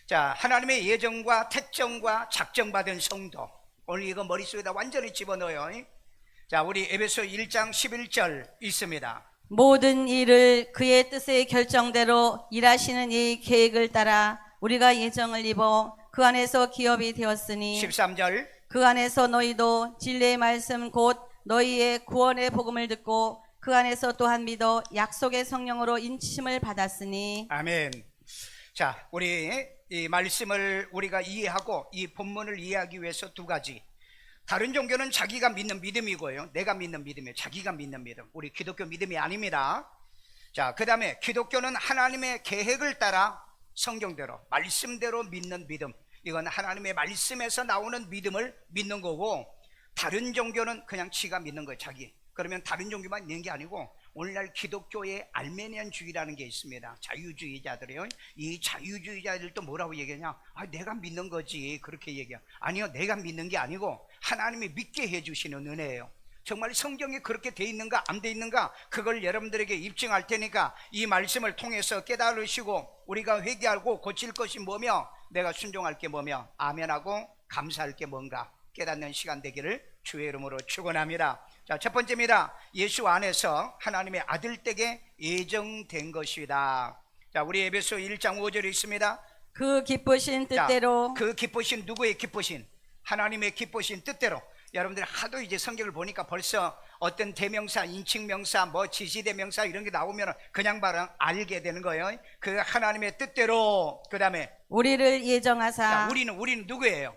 자, 하나님의 예정과 택정과 작정받은 성도, 오늘 이거 머릿속에다 완전히 집어넣어요. 자, 우리 에베소 1장 11절 있습니다. 모든 일을 그의 뜻의 결정대로 일하시는 이 계획을 따라 우리가 예정을 입어 그 안에서 기업이 되었으니 13절 그 안에서 너희도 진리의 말씀 곧 너희의 구원의 복음을 듣고 그 안에서 또한 믿어 약속의 성령으로 인치심을 받았으니. 아멘. 자, 우리 이 말씀을 우리가 이해하고 이 본문을 이해하기 위해서 두 가지. 다른 종교는 자기가 믿는 믿음이고요, 내가 믿는 믿음이에요. 자기가 믿는 믿음. 우리 기독교 믿음이 아닙니다. 자, 그 다음에 기독교는 하나님의 계획을 따라 성경대로 말씀대로 믿는 믿음. 이건 하나님의 말씀에서 나오는 믿음을 믿는 거고, 다른 종교는 그냥 지가 믿는 거예요. 자기. 그러면 다른 종교만 있는 게 아니고 오늘날 기독교의 알메니안주의라는 게 있습니다. 자유주의자들이요. 이 자유주의자들도 뭐라고 얘기하냐? 내가 믿는 거지, 그렇게 얘기해요. 아니요, 내가 믿는 게 아니고 하나님이 믿게 해주시는 은혜예요. 정말 성경이 그렇게 돼 있는가 안 돼 있는가, 그걸 여러분들에게 입증할 테니까 이 말씀을 통해서 깨달으시고 우리가 회개하고 고칠 것이 뭐며 내가 순종할 게 뭐며 아멘하고 감사할 게 뭔가 깨닫는 시간 되기를 주의 이름으로 축원합니다. 자, 첫 번째입니다. 예수 안에서 하나님의 아들 댁에 예정된 것이다. 자, 우리 에베소 1장 5절에 있습니다. 그 기쁘신 뜻대로. 자, 그 기쁘신, 누구의 기쁘신? 하나님의 기쁘신 뜻대로. 여러분들이 하도 이제 성경을 보니까 벌써 어떤 대명사, 인칭명사, 뭐 지시대명사 이런 게 나오면 그냥 바로 알게 되는 거예요. 그 하나님의 뜻대로. 그 다음에 우리를 예정하사. 자, 우리는 누구예요?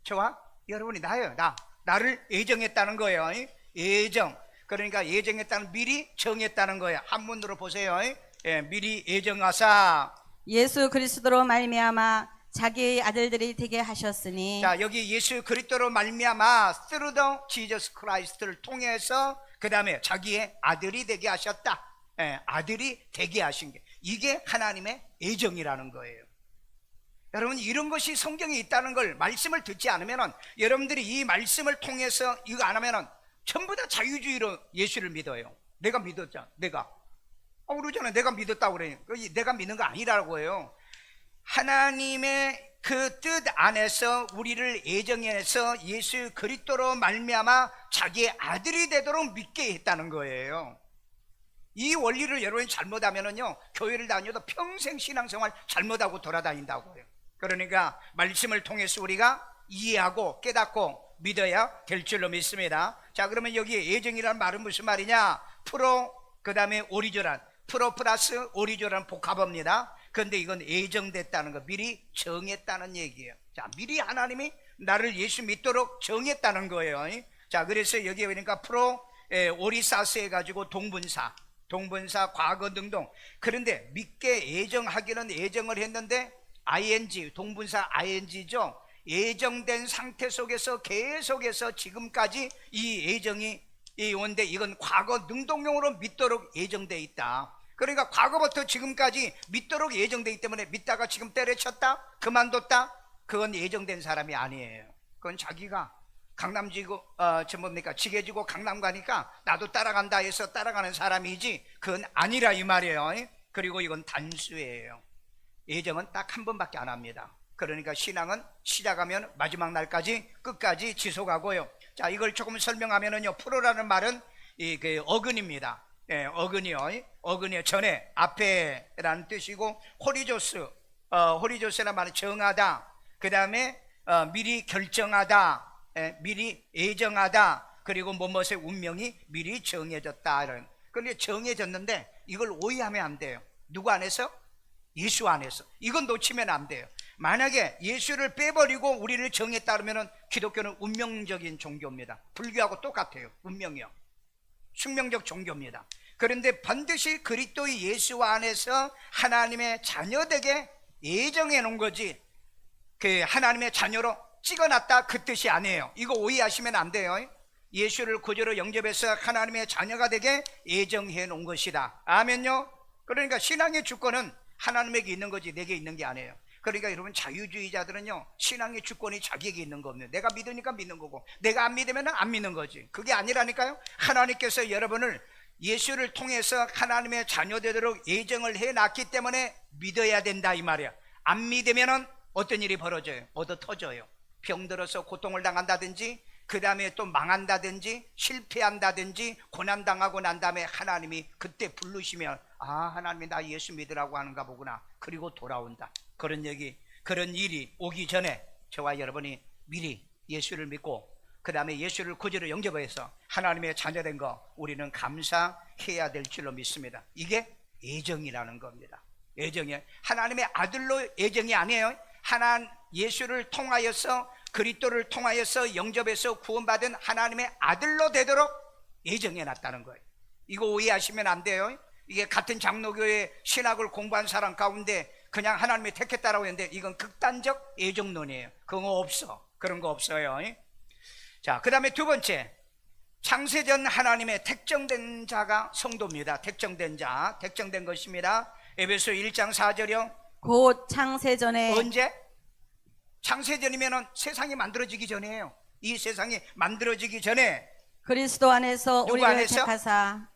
저와 여러분이 나예요. 나를 예정했다는 거예요. 예정. 그러니까 예정했다는, 미리 정했다는 거예요. 한문으로 보세요. 미리 예정하사 예수 그리스도로 말미암아 자기의 아들들이 되게 하셨으니. 자, 여기 예수 그리스도로 말미암아 through the Jesus Christ를 통해서 그 다음에 자기의 아들이 되게 하셨다. 아들이 되게 하신 게, 이게 하나님의 예정이라는 거예요. 여러분, 이런 것이 성경에 있다는 걸 말씀을 듣지 않으면, 여러분들이 이 말씀을 통해서 이거 안 하면 전부 다 자유주의로 예수를 믿어요. 내가 믿었잖아. 내가 그러잖아요. 내가 믿었다고 그래요. 내가 믿는 거 아니라고 해요. 하나님의 그 뜻 안에서 우리를 예정해서 예수 그리스도로 말미암아 자기의 아들이 되도록 믿게 했다는 거예요. 이 원리를 여러분이 잘못하면은요, 교회를 다녀도 평생 신앙생활 잘못하고 돌아다닌다고요. 그러니까 말씀을 통해서 우리가 이해하고 깨닫고 믿어야 될 줄로 믿습니다. 자, 그러면 여기 예정이라는 말은 무슨 말이냐? 프로, 그 다음에 오리조란, 프로 플러스 오리조란 복합어입니다. 그런데 이건 예정됐다는 거, 미리 정했다는 얘기예요. 자, 미리 하나님이 나를 예수 믿도록 정했다는 거예요. 자, 그래서 여기에 보니까 프로, 오리사스 해가지고 동분사, 과거 등등. 그런데 믿게 예정하기는 예정을 했는데 ing, 동분사 ing죠. 예정된 상태 속에서 계속해서 지금까지 이 예정이 온데, 이건 과거 능동용으로 믿도록 예정되어 있다. 그러니까 과거부터 지금까지 믿도록 예정되기 때문에 믿다가 지금 때려쳤다, 그만뒀다, 그건 예정된 사람이 아니에요. 그건 자기가 강남지고 뭡니까, 지게지고 강남 가니까 나도 따라간다 해서 따라가는 사람이지, 그건 아니라 이 말이에요. 그리고 이건 단수예요. 예정은 딱 한 번밖에 안 합니다. 그러니까 신앙은 시작하면 마지막 날까지 끝까지 지속하고요. 자, 이걸 조금 설명하면은요, 프로라는 말은 그 어근입니다. 어근이요. 전에, 앞에라는 뜻이고, 호리조스라는 말은 정하다. 그 다음에 미리 결정하다, 미리 예정하다. 그리고 무엇의 운명이 미리 정해졌다. 그런데 정해졌는데 이걸 오해하면 안 돼요. 누구 안에서? 예수 안에서. 이건 놓치면 안 돼요. 만약에 예수를 빼버리고 우리를 정했다 그러면 기독교는 운명적인 종교입니다. 불교하고 똑같아요. 운명이요. 숙명적 종교입니다. 그런데 반드시 그리스도의 예수 안에서 하나님의 자녀되게 예정해 놓은 거지, 그 하나님의 자녀로 찍어놨다, 그 뜻이 아니에요. 이거 오해하시면 안 돼요. 예수를 구주로 영접해서 하나님의 자녀가 되게 예정해 놓은 것이다. 아멘요. 그러니까 신앙의 주권은 하나님에게 있는 거지 내게 있는 게 아니에요. 그러니까 여러분, 자유주의자들은요, 신앙의 주권이 자기에게 있는 겁니다. 내가 믿으니까 믿는 거고, 내가 안 믿으면 안 믿는 거지. 그게 아니라니까요. 하나님께서 여러분을 예수를 통해서 하나님의 자녀 되도록 예정을 해놨기 때문에 믿어야 된다 이 말이야. 안 믿으면은 어떤 일이 벌어져요? 얻어 터져요. 병들어서 고통을 당한다든지, 그 다음에 또 망한다든지, 실패한다든지, 고난당하고 난 다음에 하나님이 그때 부르시면, 아, 하나님이 나 예수 믿으라고 하는가 보구나. 그리고 돌아온다. 그런 일이 오기 전에 저와 여러분이 미리 예수를 믿고 그 다음에 예수를 구주로 영접해서 하나님의 자녀된 거 우리는 감사해야 될 줄로 믿습니다. 이게 애정이라는 겁니다. 애정이 하나님의 아들로 애정이 아니에요. 예수를 통하여서, 그리스도를 통하여서 영접해서 구원받은 하나님의 아들로 되도록 애정해 놨다는 거예요. 이거 오해하시면 안 돼요. 이게 같은 장로교회 신학을 공부한 사람 가운데 그냥 하나님이 택했다라고 했는데 이건 극단적 애정론이에요. 그런 거 없어. 그런 거 없어요. 자, 그 다음에 두 번째, 창세전 하나님의 택정된 자가 성도입니다. 택정된 자, 택정된 것입니다. 에베소 1장 4절이요. 곧 창세전에 언제? 창세전이면 세상이 만들어지기 전이에요. 이 세상이 만들어지기 전에 그리스도 안에서 누구 우리를 안에서? 택하사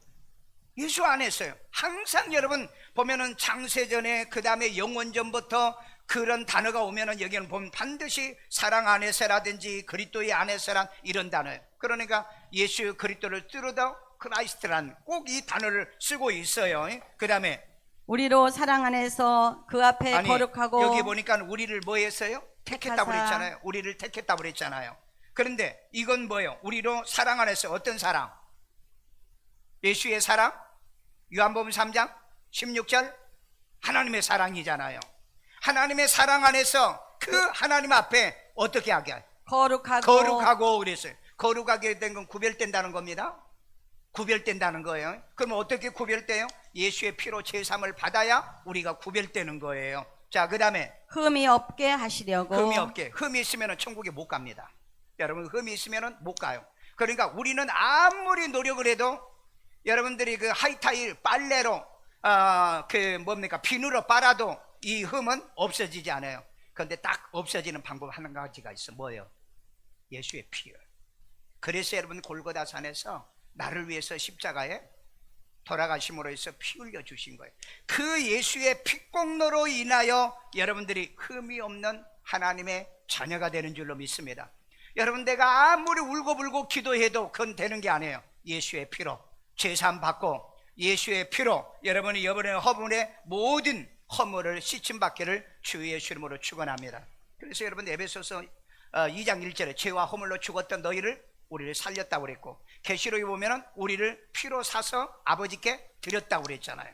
예수 안 했어요. 항상 여러분 보면은 창세전에 그 다음에 영원전부터 그런 단어가 오면은 여기는 보면 반드시 사랑 안에서라든지 그리스도의 안에서란 이런 단어예요. 그러니까 예수 그리스도를 뚫어도 크라이스트란 꼭 이 단어를 쓰고 있어요. 그 다음에 우리로 사랑 안에서 그 앞에 아니 거룩하고 여기 보니까 우리를 뭐 했어요? 택했다고 택하사. 그랬잖아요. 우리를 택했다고 그랬잖아요. 그런데 이건 뭐예요? 우리로 사랑 안에서 어떤 사랑? 예수의 사랑? 요한복음 3장 16절 하나님의 사랑이잖아요. 하나님의 사랑 안에서 그 하나님 앞에 어떻게 하게 해요? 거룩하고 그랬어요. 거룩하게 된 건 구별된다는 겁니다. 구별된다는 거예요. 그러면 어떻게 구별돼요? 예수의 피로 제삼을 받아야 우리가 구별되는 거예요. 자, 그 다음에 흠이 없게 하시려고 흠이 없게. 흠이 있으면 천국에 못 갑니다. 여러분, 흠이 있으면 못 가요. 그러니까 우리는 아무리 노력을 해도 여러분들이 그 하이타일 빨래로 비누로 빨아도 이 흠은 없어지지 않아요. 그런데 딱 없어지는 방법 한 가지가 있어. 뭐예요? 예수의 피요. 그래서 여러분 골고다 산에서 나를 위해서 십자가에 돌아가심으로 해서 피 흘려 주신 거예요. 그 예수의 피공로로 인하여 여러분들이 흠이 없는 하나님의 자녀가 되는 줄로 믿습니다. 여러분, 내가 아무리 울고불고 기도해도 그건 되는 게 아니에요. 예수의 피로 제삼 받고 예수의 피로 여러분이 이번에 허물의 모든 허물을 씻임 받기를 주 예수 이름으로 축원합니다. 그래서 여러분 에베소서 2장 1절에 죄와 허물로 죽었던 너희를 우리를 살렸다고 그랬고, 계시록에 보면은 우리를 피로 사서 아버지께 드렸다고 그랬잖아요.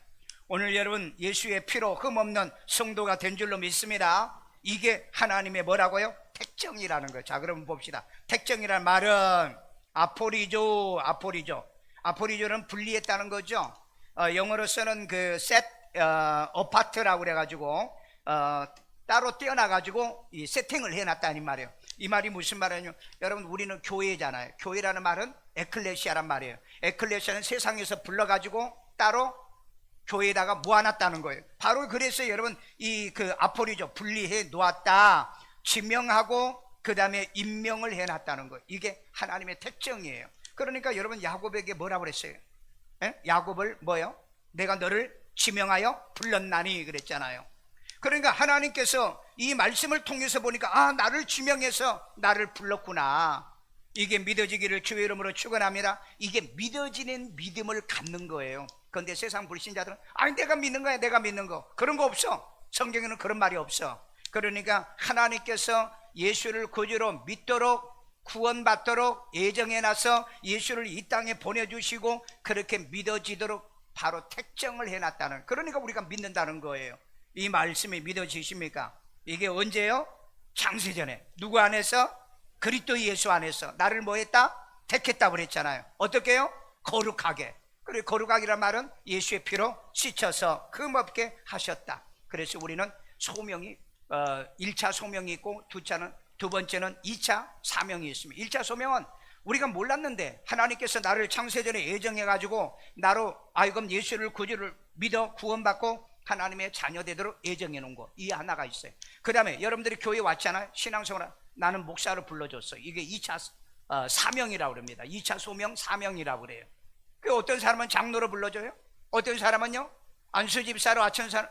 오늘 여러분 예수의 피로 흠없는 성도가 된 줄로 믿습니다. 이게 하나님의 뭐라고요? 택정이라는 거예요. 자, 그럼 봅시다. 택정이라는 말은 아포리조는 분리했다는 거죠. 영어로서는 그 set apart라고 그래가지고 따로 떼어놔가지고 이 세팅을 해놨다는 말이에요. 이 말이 무슨 말이냐면, 여러분 우리는 교회잖아요. 교회라는 말은 에클레시아란 말이에요. 에클레시아는 세상에서 불러가지고 따로 교회에다가 모아놨다는 거예요. 바로 그래서 여러분 이 그 아포리조 분리해 놓았다, 지명하고 그 다음에 임명을 해놨다는 거예요. 이게 하나님의 택정이에요. 그러니까 여러분 야곱에게 뭐라고 그랬어요? 야곱을 뭐요? 내가 너를 지명하여 불렀나니 그랬잖아요. 그러니까 하나님께서 이 말씀을 통해서 보니까, 아, 나를 지명해서 나를 불렀구나. 이게 믿어지기를 주의 이름으로 축원합니다. 이게 믿어지는 믿음을 갖는 거예요. 그런데 세상 불신자들은, 아니 내가 믿는 거야, 내가 믿는 거. 그런 거 없어. 성경에는 그런 말이 없어. 그러니까 하나님께서 예수를 구주로 믿도록 구원받도록 예정해놔서 예수를 이 땅에 보내주시고 그렇게 믿어지도록 바로 택정을 해놨다는, 그러니까 우리가 믿는다는 거예요. 이 말씀이 믿어지십니까? 이게 언제요? 창세전에. 누구 안에서? 그리스도 예수 안에서 나를 뭐 했다? 택했다고 그랬잖아요. 어떻게요? 거룩하게. 그리고 거룩하기란 말은 예수의 피로 씻어서 흠없게 하셨다. 그래서 우리는 소명이 1차 소명이 있고 두 번째는 2차 사명이 있습니다. 1차 소명은 우리가 몰랐는데 하나님께서 나를 창세전에 예정해가지고 나로 하여금 예수를 구주를 믿어 구원받고 하나님의 자녀 되도록 예정해 놓은 거, 이 하나가 있어요. 그 다음에 여러분들이 교회 왔잖아요. 신앙생활, 나는 목사를 불러줬어. 이게 2차 사명이라고 그럽니다. 2차 소명, 사명이라고 그래요. 그 어떤 사람은 장로로 불러줘요. 어떤 사람은요 안수집사로,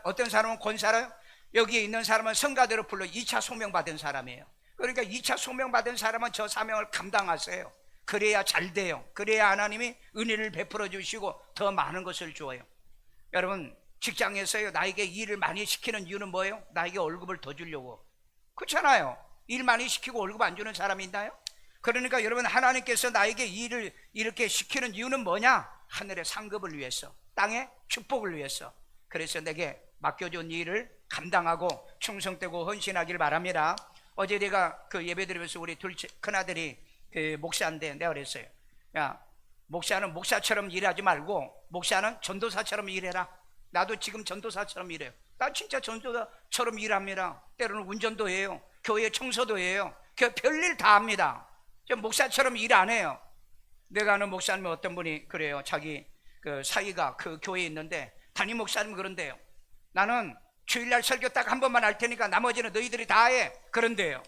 어떤 사람은 권사로요. 여기에 있는 사람은 성가대로 불러 2차 소명 받은 사람이에요. 그러니까 2차 소명 받은 사람은 저 사명을 감당하세요. 그래야 잘 돼요. 그래야 하나님이 은혜를 베풀어 주시고 더 많은 것을 주어요. 여러분, 직장에서요, 나에게 일을 많이 시키는 이유는 뭐예요? 나에게 월급을 더 주려고. 그렇잖아요. 일 많이 시키고 월급 안 주는 사람이 있나요? 그러니까 여러분, 하나님께서 나에게 일을 이렇게 시키는 이유는 뭐냐? 하늘의 상급을 위해서, 땅의 축복을 위해서. 그래서 내게 맡겨준 일을 감당하고 충성되고 헌신하길 바랍니다. 어제 내가 그 예배드리면서 우리 둘째 큰아들이 그 목사인데 내가 그랬어요. 야, 목사는 목사처럼 일하지 말고 목사는 전도사처럼 일해라. 나도 지금 전도사처럼 일해요. 나 진짜 전도사처럼 일합니다. 때로는 운전도 해요. 교회 청소도 해요. 별일 다 합니다. 저 목사처럼 일 안 해요. 내가 아는 목사님 어떤 분이 그래요. 자기 그 사이가 그 교회에 있는데 담임 목사님 그런데요. 나는 주일날 설교 딱 한 번만 할 테니까 나머지는 너희들이 다 해. 그런데요.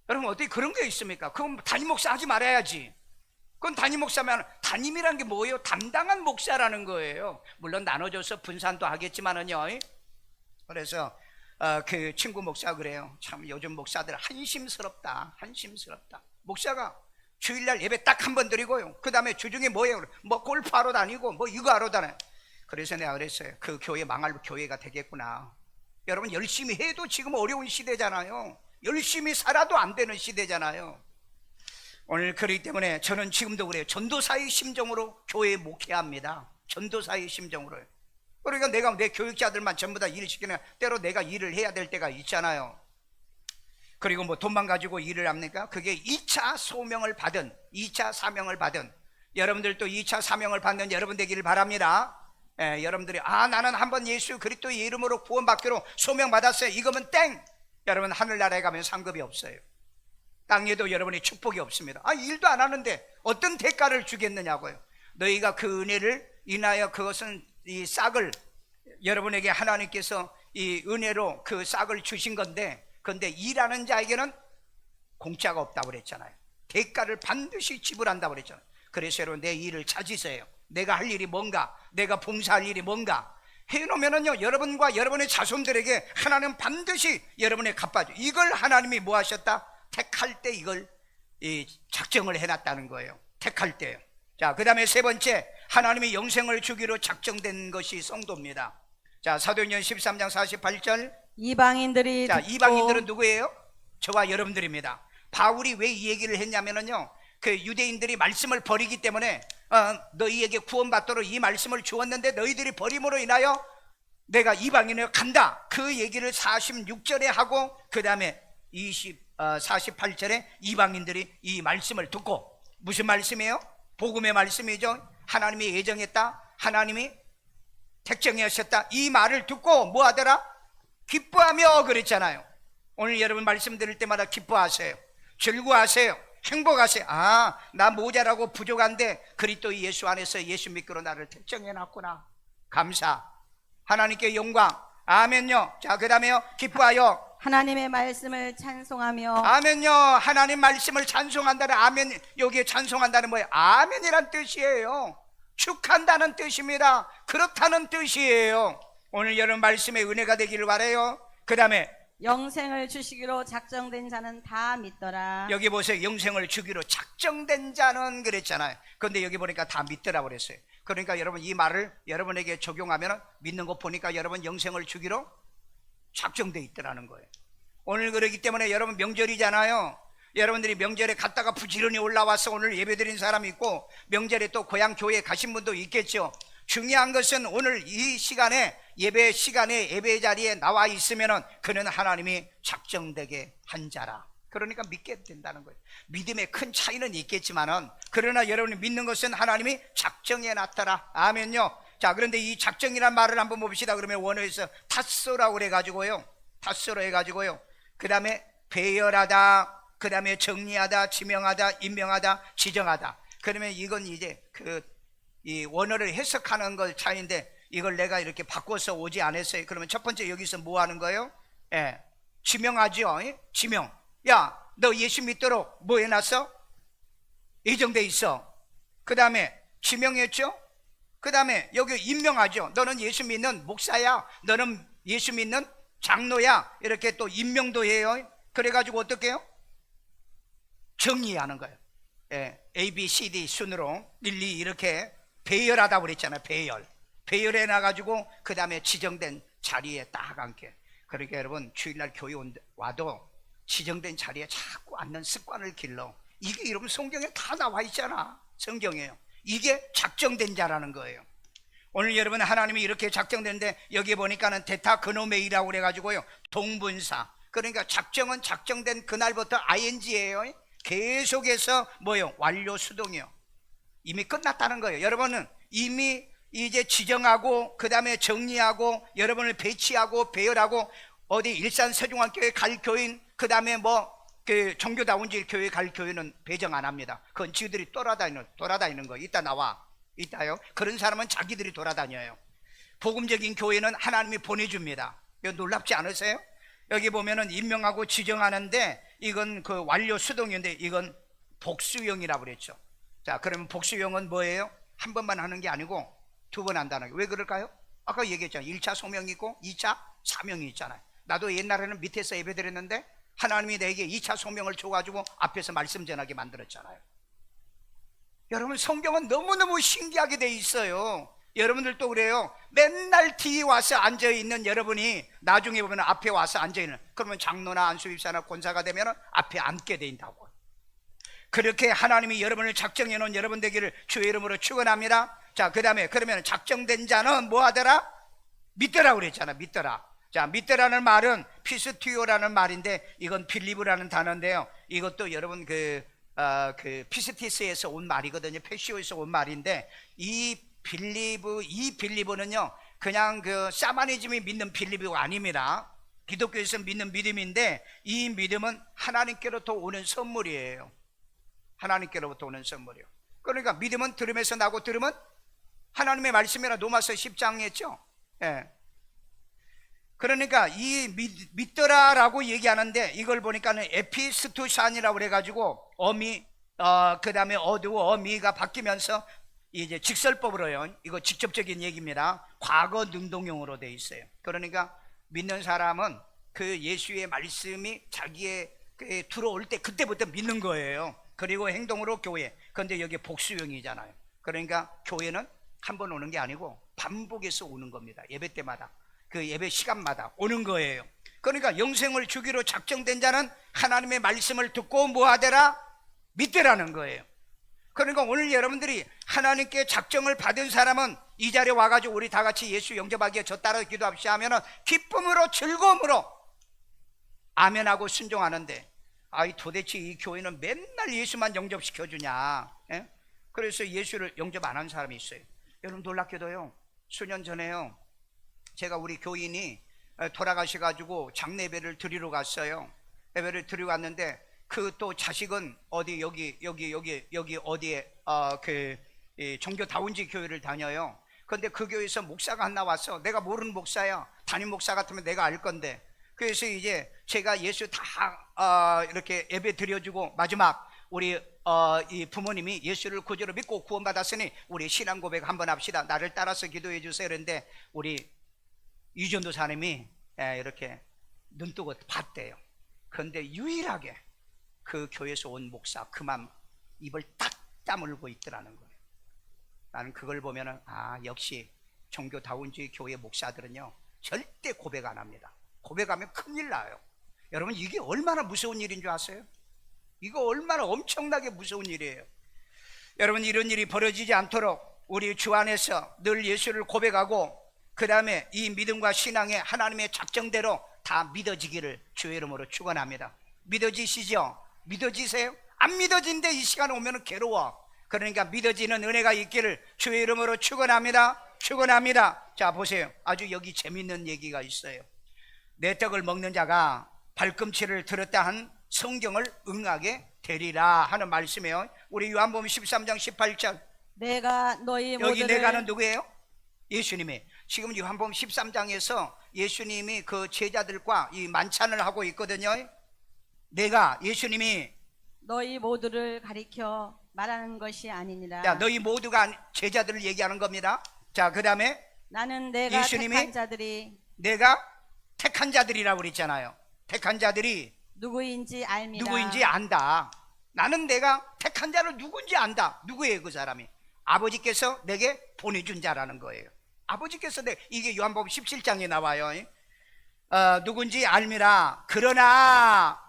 여러분, 어떻게 그런 게 있습니까? 그건 담임 목사 하지 말아야지. 그건 담임 목사면, 담임이란 게 뭐예요? 담당한 목사라는 거예요. 물론 나눠줘서 분산도 하겠지만은요. 그래서 그 친구 목사 그래요. 참 요즘 목사들 한심스럽다. 한심스럽다. 목사가 주일날 예배 딱 한 번 드리고요. 그 다음에 주중에 뭐예요? 뭐 골프하러 다니고 뭐 이거 하러 다녀요. 그래서 내가 그랬어요. 그 교회 망할 교회가 되겠구나. 여러분, 열심히 해도 지금 어려운 시대잖아요. 열심히 살아도 안 되는 시대잖아요. 오늘 그렇기 때문에 저는 지금도 그래요. 전도사의 심정으로 교회에 목회합니다. 전도사의 심정으로요. 그러니까 내가 내 교육자들만 전부 다 일 시키는, 때로 내가 일을 해야 될 때가 있잖아요. 그리고 뭐 돈만 가지고 일을 합니까? 그게 2차 소명을 받은, 2차 사명을 받은, 여러분들도 2차 사명을 받는 여러분 되기를 바랍니다. 여러분들이 나는 한번 예수 그리스도의 이름으로 구원받기로 소명받았어요. 이거면 땡! 여러분, 하늘나라에 가면 상급이 없어요. 땅에도 여러분이 축복이 없습니다. 일도 안 하는데 어떤 대가를 주겠느냐고요. 너희가 그 은혜를 인하여 그것은 이 싹을 여러분에게 하나님께서 이 은혜로 그 싹을 주신 건데, 그런데 일하는 자에게는 공짜가 없다고 그랬잖아요. 대가를 반드시 지불한다고 그랬잖아요. 그래서 여러분, 내 일을 찾으세요. 내가 할 일이 뭔가, 내가 봉사할 일이 뭔가 해놓으면은요, 여러분과 여러분의 자손들에게 하나님은 반드시 여러분의 갚아줘. 이걸 하나님이 뭐 하셨다? 택할 때 이걸 작정을 해놨다는 거예요. 택할 때요. 자, 그 다음에 세 번째, 하나님이 영생을 주기로 작정된 것이 성도입니다. 자, 사도행전 13장 48절. 이방인들이 자, 듣고, 이방인들은 누구예요? 저와 여러분들입니다. 바울이 왜 이 얘기를 했냐면은요, 그 유대인들이 말씀을 버리기 때문에 너희에게 구원받도록 이 말씀을 주었는데 너희들이 버림으로 인하여 내가 이방인을 간다. 그 얘기를 46절에 하고 그 다음에 48절에 이방인들이 이 말씀을 듣고, 무슨 말씀이에요? 복음의 말씀이죠. 하나님이 예정했다, 하나님이 택정하셨다, 이 말을 듣고 뭐 하더라? 기뻐하며 그랬잖아요. 오늘 여러분 말씀 드릴 때마다 기뻐하세요. 즐거워하세요. 행복하세요. 나 모자라고 부족한데 그리스도 예수 안에서 예수 믿기로 나를 택정해놨구나. 감사. 하나님께 영광. 아멘요. 자, 그 다음에요, 기뻐하여 하나님의 말씀을 찬송하며. 아멘요. 하나님 말씀을 찬송한다는, 아멘, 여기에 찬송한다는 뭐예요? 아멘이란 뜻이에요. 축한다는 뜻입니다. 그렇다는 뜻이에요. 오늘 여러분 말씀의 은혜가 되기를 바라요. 그 다음에 영생을 주시기로 작정된 자는 다 믿더라. 여기 보세요. 영생을 주기로 작정된 자는 그랬잖아요. 그런데 여기 보니까 다 믿더라고 그랬어요. 그러니까 여러분, 이 말을 여러분에게 적용하면 믿는 거 보니까 여러분 영생을 주기로 작정돼 있더라는 거예요. 오늘 그러기 때문에 여러분 명절이잖아요. 여러분들이 명절에 갔다가 부지런히 올라와서 오늘 예배드린 사람이 있고, 명절에 또 고향 교회에 가신 분도 있겠죠. 중요한 것은 오늘 이 시간에, 예배 시간에, 예배 자리에 나와 있으면은 그는 하나님이 작정되게 한 자라. 그러니까 믿게 된다는 거예요. 믿음의 큰 차이는 있겠지만은, 그러나 여러분이 믿는 것은 하나님이 작정해 놨더라. 아멘요. 자, 그런데 이 작정이란 말을 한번 봅시다. 그러면 원어에서 타쏘라고 그래가지고요, 타쏘로 해가지고요, 그 다음에 배열하다, 그 다음에 정리하다, 지명하다, 임명하다, 지정하다. 그러면 이건 이제 이 원어를 해석하는 것 차이인데, 이걸 내가 이렇게 바꿔서 오지 않았어요. 그러면 첫 번째 여기서 뭐 하는 거예요? 지명하죠. 지명. 야, 너 예수 믿도록 뭐 해놨어? 예정돼 있어. 그 다음에 지명했죠. 그 다음에 여기 임명하죠. 너는 예수 믿는 목사야. 너는 예수 믿는 장로야 이렇게 또 임명도 해요. 그래가지고 어떻게 해요? 정리하는 거예요. 예, A, B, C, D 순으로 1, 2 이렇게 배열하다고 그랬잖아요. 배열해 놔가지고 그 다음에 지정된 자리에 딱 앉게. 그러니까 여러분 주일날 교회 와도 지정된 자리에 자꾸 앉는 습관을 길러. 이게 여러분 성경에 다 나와 있잖아. 성경에요. 이게 작정된 자라는 거예요. 오늘 여러분 하나님이 이렇게 작정됐는데 여기 보니까는 데타그노메이라고 그래가지고요, 동분사. 그러니까 작정은 작정된 그날부터 ing예요. 계속해서 뭐요? 완료 수동이요. 이미 끝났다는 거예요. 여러분은 이미 이제 지정하고 그 다음에 정리하고 여러분을 배치하고 배열하고 어디 일산 세종학교에 갈 교인, 그 다음에 뭐 그 종교다운지 교회 갈 교회는 배정 안 합니다. 그건 지들이 돌아다니는 거. 이따 나와. 이따요. 그런 사람은 자기들이 돌아다녀요. 복음적인 교회는 하나님이 보내줍니다. 이거 놀랍지 않으세요? 여기 보면은 임명하고 지정하는데 이건 그 완료 수동인데 이건 복수형이라고 그랬죠. 자, 그러면 복수형은 뭐예요? 한 번만 하는 게 아니고 두 번 한다는 게. 왜 그럴까요? 아까 얘기했잖아요. 1차 소명이 있고 2차 사명이 있잖아요. 나도 옛날에는 밑에서 예배 드렸는데 하나님이 내게 2차 소명을 줘가지고 앞에서 말씀 전하게 만들었잖아요. 여러분 성경은 너무너무 신기하게 돼 있어요. 여러분들도 그래요. 맨날 뒤에 와서 앉아있는 여러분이 나중에 보면 앞에 와서 앉아있는, 그러면 장로나 안수집사나 권사가 되면 앞에 앉게 된다고. 그렇게 하나님이 여러분을 작정해 놓은 여러분 되기를 주의 이름으로 축원합니다. 자, 그 다음에 그러면 작정된 자는 뭐 하더라? 믿더라 그랬잖아. 믿더라. 자, 믿더라는 말은 피스티오라는 말인데 이건 빌리브라는 단어인데요. 이것도 여러분 그 피스티스에서 온 말이거든요. 페시오에서 온 말인데 이 빌리브는요 그냥 그 샤머니즘이 믿는 빌리브가 아닙니다. 기독교에서 믿는 믿음인데 이 믿음은 하나님께로부터 오는 선물이에요. 하나님께로부터 오는 선물이요. 그러니까 믿음은 들음에서 나고 들음은 하나님의 말씀이라 로마서 10장 했죠. 예. 그러니까 이 믿더라라고 얘기하는데 이걸 보니까는 에피스투산이라고 그래가지고 어미 그 다음에 어두워 어미가 바뀌면서 이제 직설법으로요. 이거 직접적인 얘기입니다. 과거 능동형으로 돼 있어요. 그러니까 믿는 사람은 그 예수의 말씀이 자기의 들어올 때 그때부터 믿는 거예요. 그리고 행동으로 교회. 그런데 여기 복수형이잖아요. 그러니까 교회는 한 번 오는 게 아니고 반복해서 오는 겁니다. 예배 때마다. 그 예배 시간마다 오는 거예요. 그러니까 영생을 주기로 작정된 자는 하나님의 말씀을 듣고 뭐 하더라? 믿더라는 거예요. 그러니까 오늘 여러분들이 하나님께 작정을 받은 사람은 이 자리에 와가지고 우리 다 같이 예수 영접하기에 저 따라 기도합시다 하면은 기쁨으로 즐거움으로 아멘하고 순종하는데, 아이 도대체 이 교회는 맨날 예수만 영접시켜주냐? 예? 그래서 예수를 영접 안 한 사람이 있어요. 여러분 놀랍게도요, 수년 전에요 제가 우리 교인이 돌아가셔가지고 장례 예배를 드리러 갔어요. 예배를 드리러 갔는데 그 또 자식은 어디 여기 어디에 종교 다운지 교회를 다녀요. 근데 그 교회에서 목사가 하나 왔어. 내가 모르는 목사야. 담임 목사 같으면 내가 알 건데. 그래서 이제 제가 예수 다 이렇게 예배 드려주고 마지막 우리 이 부모님이 예수를 구주로 믿고 구원받았으니 우리 신앙 고백 한번 합시다. 나를 따라서 기도해 주세요. 그런데 우리 유전도사님이 이렇게 눈 뜨고 봤대요. 그런데 유일하게 그 교회에서 온 목사 그만 입을 딱 다물고 있더라는 거예요. 나는 그걸 보면은 역시 종교다운주의 교회 목사들은요 절대 고백 안 합니다. 고백하면 큰일 나요. 여러분 이게 얼마나 무서운 일인 줄 아세요? 이거 얼마나 엄청나게 무서운 일이에요. 여러분 이런 일이 벌어지지 않도록 우리 주 안에서 늘 예수를 고백하고 그 다음에 이 믿음과 신앙의 하나님의 작정대로 다 믿어지기를 주의 이름으로 축원합니다. 믿어지시죠? 믿어지세요? 안 믿어진데 이 시간 오면 괴로워. 그러니까 믿어지는 은혜가 있기를 주의 이름으로 축원합니다. 축원합니다. 자 보세요. 아주 여기 재밌는 얘기가 있어요. 내 떡을 먹는 자가 발꿈치를 들었다 한 성경을 응하게 되리라 하는 말씀이에요. 우리 요한복음 13장 18절. 내가 너희 여기 모두를 내가는 누구예요? 예수님이. 지금 요한복음 13장에서 예수님이 그 제자들과 이 만찬을 하고 있거든요. 내가 예수님이 너희 모두를 가리켜 말하는 것이 아니니라. 자, 너희 모두가 제자들을 얘기하는 겁니다. 자, 그 다음에 나는 내가 예수님이 택한 자들이 내가 택한 자들이라고 그랬잖아요. 택한 자들이 누구인지 압니다. 누구인지 안다. 나는 내가 택한 자를 누군지 안다. 누구예요 그 사람이? 아버지께서 내게 보내준 자라는 거예요. 아버지께서 이게 요한복음 17장에 나와요. 누군지 알미라. 그러나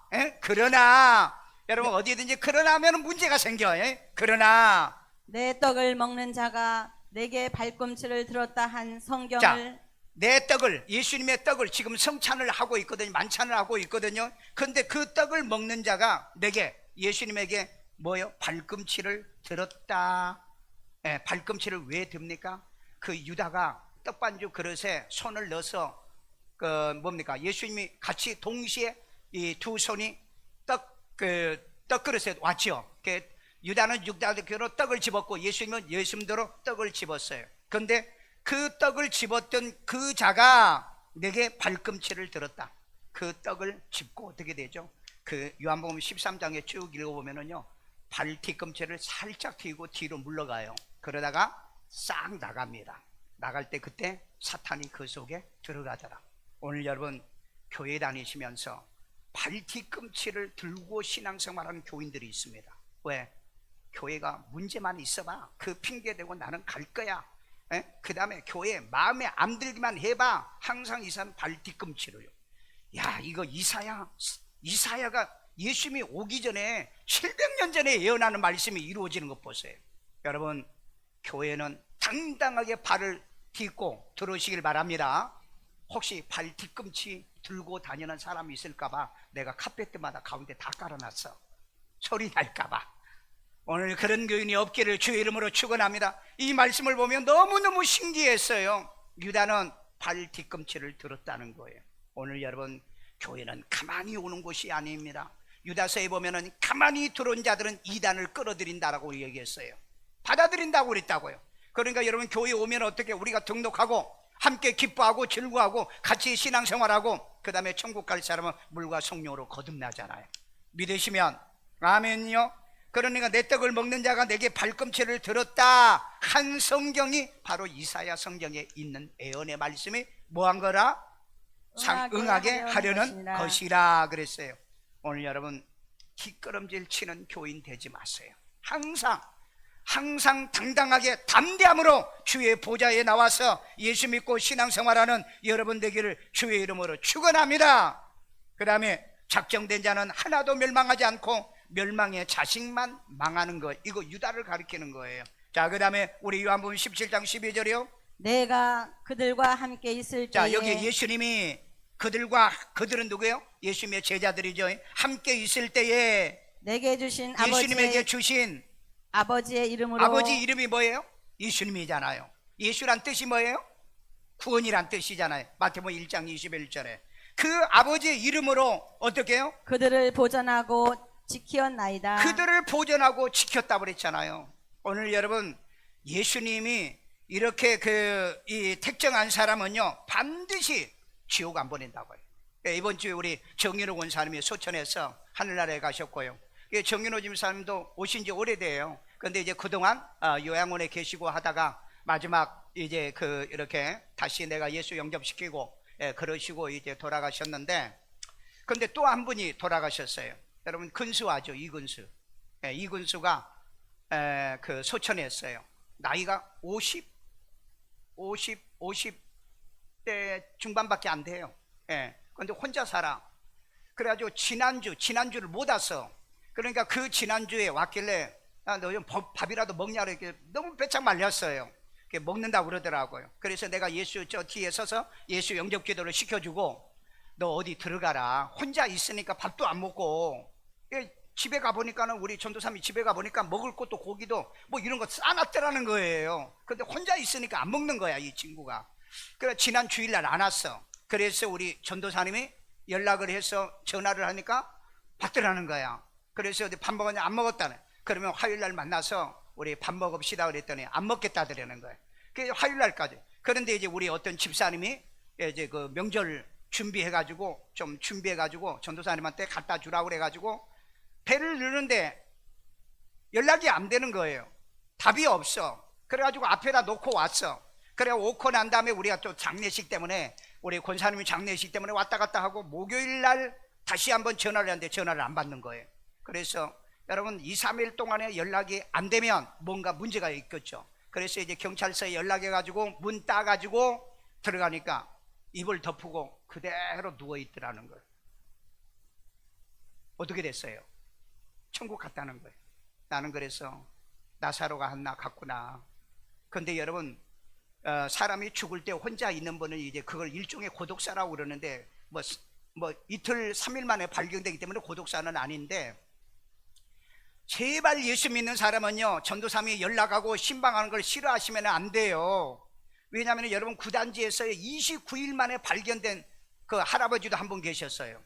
여러분 어디든지 그러나 하면 문제가 생겨. 그러나 내 떡을 먹는 자가 내게 발꿈치를 들었다 한 성경을 자, 내 떡을, 예수님의 떡을 지금 성찬을 하고 있거든요. 만찬을 하고 있거든요. 그런데 그 떡을 먹는 자가 내게, 예수님에게 뭐요? 발꿈치를 들었다. 발꿈치를 왜 듭니까? 그 유다가 떡반죽 그릇에 손을 넣어서 예수님이 같이 동시에 이 두 손이 떡그릇에 왔죠. 유다는 유다대로 떡을 집었고 예수님은 예수님대로 떡을 집었어요. 그런데 그 떡을 집었던 그 자가 내게 발꿈치를 들었다. 그 떡을 집고 어떻게 되죠? 그 요한복음 13장에 쭉 읽어보면은요, 발 뒤꿈치를 살짝 튀고 뒤로 물러가요. 그러다가 싹 나갑니다. 나갈 때 그때 사탄이 그 속에 들어가더라. 오늘 여러분 교회 다니시면서 발 뒤꿈치를 들고 신앙생활하는 교인들이 있습니다. 왜? 교회가 문제만 있어봐 그 핑계 대고 나는 갈 거야. 그 다음에 교회 마음에 안 들기만 해봐. 항상 이 사람 발 뒤꿈치로요. 야, 이거 이사야가 예수님이 오기 전에 700년 전에 예언하는 말씀이 이루어지는 것 보세요. 여러분 교회는 당당하게 발을 딛고 들어오시길 바랍니다. 혹시 발 뒤꿈치 들고 다니는 사람이 있을까봐 내가 카페트마다 가운데 다 깔아놨어. 소리 날까봐. 오늘 그런 교인이 없기를 주의 이름으로 축원합니다. 이 말씀을 보면 너무너무 신기했어요. 유다는 발 뒤꿈치를 들었다는 거예요. 오늘 여러분 교회는 가만히 오는 곳이 아닙니다. 유다서에 보면은 가만히 들어온 자들은 이단을 끌어들인다라고 얘기했어요. 받아들인다고 그랬다고요. 그러니까 여러분 교회 오면 어떻게 우리가 등록하고 함께 기뻐하고 즐거워하고 같이 신앙생활하고 그 다음에 천국 갈 사람은 물과 성령으로 거듭나잖아요. 믿으시면 아멘요. 그러니까 내 떡을 먹는 자가 내게 발꿈치를 들었다 한 성경이 바로 이사야 성경에 있는 예언의 말씀이 뭐한 거라? 응하게 하려는 것이라 그랬어요. 오늘 여러분 뒷걸음질 치는 교인 되지 마세요. 항상 당당하게 담대함으로 주의 보좌에 나와서 예수 믿고 신앙생활하는 여러분 되기를 주의 이름으로 축원합니다. 그 다음에 작정된 자는 하나도 멸망하지 않고 멸망의 자식만 망하는 것, 이거 유다를 가리키는 거예요. 자, 그 다음에 우리 요한복음 17장 12절이요. 내가 그들과 함께 있을 때에. 자, 여기 예수님이 그들은 누구예요? 예수님의 제자들이죠. 함께 있을 때에 내게 주신 예수님에게 주신 아버지의 이름으로. 아버지 이름이 뭐예요? 예수님이잖아요. 예수란 뜻이 뭐예요? 구원이란 뜻이잖아요. 마태복음 1장 21절에 그 아버지의 이름으로 어떻게 해요? 그들을 보전하고 지키었나이다. 그들을 보전하고 지켰다 그랬잖아요. 오늘 여러분 예수님이 이렇게 이 택정한 사람은요 반드시 지옥 안 보낸다고요. 이번 주에 우리 정윤호 권사님이 소천에서 하늘나라에 가셨고요. 정윤호 집사님도 오신 지 오래돼요. 그런데 이제 그동안 요양원에 계시고 하다가 마지막 이제 이렇게 다시 내가 예수 영접시키고 그러시고 이제 돌아가셨는데, 그런데 또 한 분이 돌아가셨어요. 여러분 근수 아죠? 이근수. 이근수가 그 소천에 있어요. 나이가 50대 중반밖에 안 돼요. 그런데 혼자 살아. 그래가지고 지난주를 못 왔어. 그러니까 그 지난주에 왔길래 너 좀 밥이라도 먹냐 이렇게 너무 배짱 말렸어요. 먹는다고 그러더라고요. 그래서 내가 예수 저 뒤에 서서 예수 영접 기도를 시켜주고 너 어디 들어가라. 혼자 있으니까 밥도 안 먹고, 집에 가보니까는 우리 전도사님이 집에 가보니까 먹을 것도 고기도 뭐 이런 거 싸놨더라는 거예요. 근데 혼자 있으니까 안 먹는 거야 이 친구가. 그래 지난 주일날 안 왔어. 그래서 우리 전도사님이 연락을 해서 전화를 하니까 받더라는 거야. 그래서 어디 밥 먹었냐? 안 먹었다네. 그러면 화요일날 만나서 우리 밥 먹읍시다 그랬더니 안 먹겠다더라는 거야. 그래서 화요일날까지. 그런데 이제 우리 어떤 집사님이 이제 그 명절 준비해가지고 전도사님한테 갖다 주라고 그래가지고 배를 넣는데 연락이 안 되는 거예요. 답이 없어. 그래가지고 앞에다 놓고 왔어. 그래 오고 난 다음에 우리가 또 장례식 때문에 우리 권사님이 장례식 때문에 왔다 갔다 하고 목요일 날 다시 한번 전화를 하는데 전화를 안 받는 거예요. 그래서 여러분 2, 3일 동안에 연락이 안 되면 뭔가 문제가 있겠죠. 그래서 이제 경찰서에 연락해가지고 문 따가지고 들어가니까 이불 덮고 그대로 누워있더라는 거예요. 어떻게 됐어요? 천국 갔다는 거예요. 나는 그래서 나사로가 하나 갔구나. 근데 여러분 사람이 죽을 때 혼자 있는 분은 이제 그걸 일종의 고독사라고 그러는데 뭐 이틀 3일 만에 발견되기 때문에 고독사는 아닌데, 제발 예수 믿는 사람은요 전도사님이 연락하고 신방하는 걸 싫어하시면 안 돼요. 왜냐하면 여러분 구단지에서 29일 만에 발견된 그 할아버지도 한 분 계셨어요.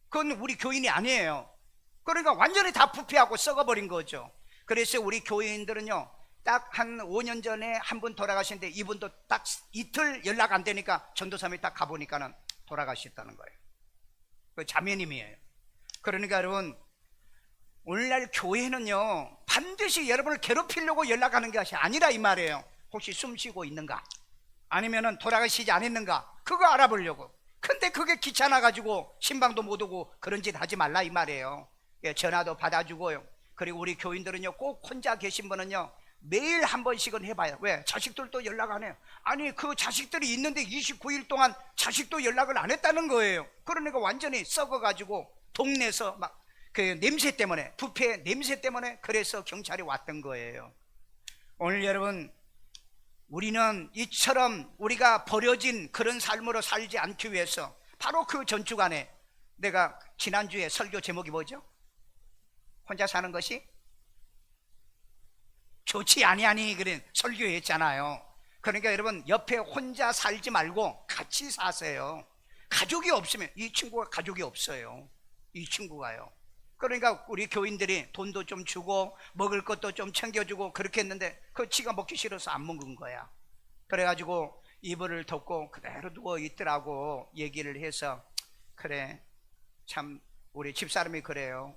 그건 우리 교인이 아니에요. 그러니까 완전히 다 부패하고 썩어버린 거죠. 그래서 우리 교인들은요 딱 한 5년 전에 한 분 돌아가신데 이분도 딱 이틀 연락 안 되니까 전도사님이 딱 가보니까는 돌아가셨다는 거예요. 그 자매님이에요. 그러니까 여러분 오늘날 교회는요 반드시 여러분을 괴롭히려고 연락하는 것이 아니라 이 말이에요. 혹시 숨 쉬고 있는가? 아니면은 돌아가시지 않았는가? 그거 알아보려고. 근데 그게 귀찮아가지고 신방도 못 오고 그런 짓 하지 말라 이 말이에요. 예, 전화도 받아주고요. 그리고 우리 교인들은요 꼭 혼자 계신 분은요 매일 한 번씩은 해봐요. 왜? 자식들도 연락 안 해요. 아니 그 자식들이 있는데 29일 동안 자식도 연락을 안 했다는 거예요. 그러니까 완전히 썩어가지고 동네에서 막 그 냄새 때문에, 부패 냄새 때문에 그래서 경찰이 왔던 거예요. 오늘 여러분 우리는 이처럼 우리가 버려진 그런 삶으로 살지 않기 위해서 바로 그 전주간에 내가 지난주에 설교 제목이 뭐죠? 혼자 사는 것이 좋지 아니하니 그런 설교했잖아요. 그러니까 여러분 옆에 혼자 살지 말고 같이 사세요. 가족이 없으면, 이 친구가 가족이 없어요. 이 친구가요. 그러니까 우리 교인들이 돈도 좀 주고 먹을 것도 좀 챙겨주고 그렇게 했는데 그 지가 먹기 싫어서 안 먹은 거야. 그래가지고 이불을 덮고 그대로 누워 있더라고. 얘기를 해서 그래 참 우리 집사람이 그래요.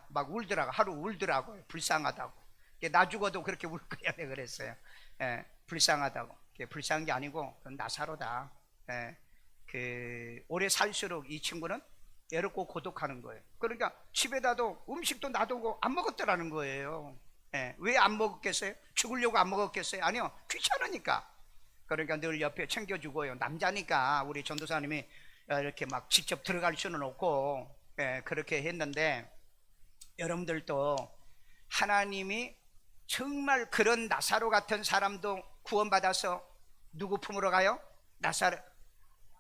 막 울더라고. 하루 울더라고요. 불쌍하다고. 나 죽어도 그렇게 울 거야. 내가 그랬어요. 예, 불쌍하다고. 불쌍한 게 아니고 그건 나사로다. 예, 그 오래 살수록 이 친구는 외롭고 고독하는 거예요. 그러니까 집에다도 음식도 놔두고 안 먹었더라는 거예요. 예, 왜 안 먹었겠어요? 죽으려고 안 먹었겠어요? 아니요, 귀찮으니까. 그러니까 늘 옆에 챙겨주고요. 남자니까 우리 전도사님이 이렇게 막 직접 들어갈 수는 없고, 예, 그렇게 했는데, 여러분들도 하나님이 정말 그런 나사로 같은 사람도 구원받아서 누구 품으로 가요? 나사로,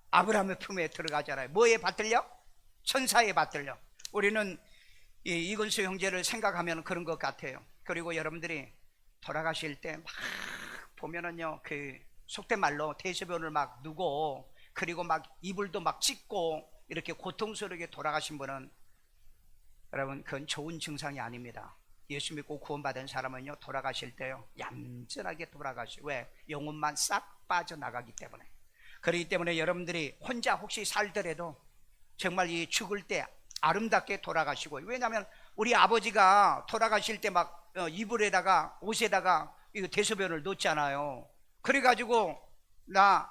아브라함의 품에 들어가잖아요. 뭐에 받들려? 천사에 받들려. 우리는 이근수 형제를 생각하면 그런 것 같아요. 그리고 여러분들이 돌아가실 때 막 보면은요, 그 속된 말로 대소변을 막 누고, 그리고 막 이불도 막 찢고 이렇게 고통스럽게 돌아가신 분은 여러분 그건 좋은 증상이 아닙니다. 예수 믿고 구원받은 사람은요 돌아가실 때요 얌전하게 돌아가시고, 왜? 영혼만 싹 빠져나가기 때문에. 그렇기 때문에 여러분들이 혼자 혹시 살더라도 정말 이 죽을 때 아름답게 돌아가시고, 왜냐하면 우리 아버지가 돌아가실 때 막 이불에다가 옷에다가 이거 대소변을 놓잖아요. 그래가지고